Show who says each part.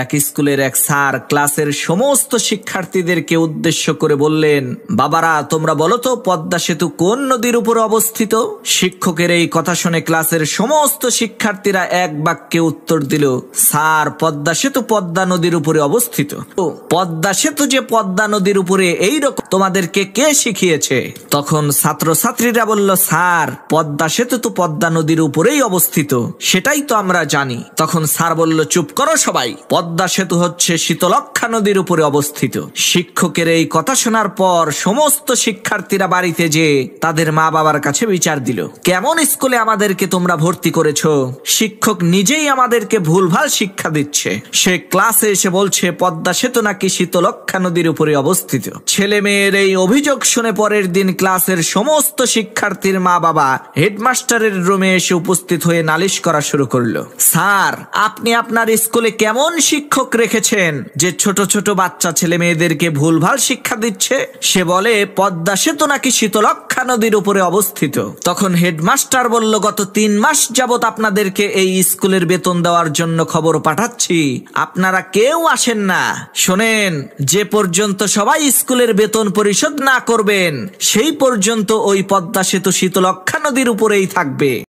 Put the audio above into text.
Speaker 1: এক স্কুলের এক স্যার ক্লাসের সমস্ত শিক্ষার্থীদেরকে উদ্দেশ্য করে বললেন, বাবারা তোমরা বলো তো পদ্মা সেতু কোন নদীর উপরে অবস্থিত? শিক্ষকের এই কথা শুনে ক্লাসের সমস্ত শিক্ষার্থীরা এক বাক্যে উত্তর দিল, স্যার পদ্মা সেতু পদ্মা নদীর উপরে অবস্থিত। পদ্মা সেতু যে পদ্মা নদীর উপরে এইরকম তোমাদেরকে কে শিখিয়েছে? তখন ছাত্রছাত্রীরা বলল, স্যার পদ্মা সেতু তো পদ্মা নদীর উপরেই অবস্থিত, সেটাই তো আমরা জানি। তখন স্যার বলল, চুপ করো সবাই, পদ্মা সেতু হচ্ছে শীতলক্ষ্যা নদীর উপরে অবস্থিত। শিক্ষকের এই কথা শোনার পর সমস্ত শিক্ষার্থীরা বাড়িতে যেয়ে তাদের মা বাবার কাছে বিচার দিল, কেমন স্কুলে আমাদেরকে তোমরা ভর্তি করেছো? শিক্ষক নিজেই আমাদেরকে ভুলভাল শিক্ষা দিচ্ছে। সে ক্লাসে এসে বলছে পদ্মা সেতু নাকি শীতলক্ষ্যা নদীর উপরে অবস্থিত। ছেলে মেয়ের এই অভিযোগ শুনে পরের দিন ক্লাসের সমস্ত শিক্ষার্থীর মা বাবা হেডমাস্টারের রুমে এসে উপস্থিত হয়ে নালিশ করা শুরু করলো, স্যার আপনি আপনার স্কুলে কেমন শিক্ষক রেখেছেন যে ছোট ছোট বাচ্চা ছেলে মেয়েদেরকে ভুলভাল শিক্ষা দিচ্ছে? সে বলে পদ্মা সেতু নাকি শীতলক্ষ্যা নদীর উপরে অবস্থিত। তখন হেডমাস্টার বলল, গত 3 মাস যাবত আপনাদেরকে এই স্কুলের বেতন দেওয়ার জন্য খবর পাঠাচ্ছি, আপনারা কেউ আসেন না। শোনেন, যে পর্যন্ত সবাই স্কুলের বেতন পরিশোধ না করবেন সেই পর্যন্ত ওই পদ্মা সেতু শীতলক্ষ্যা নদীর উপরেই থাকবে।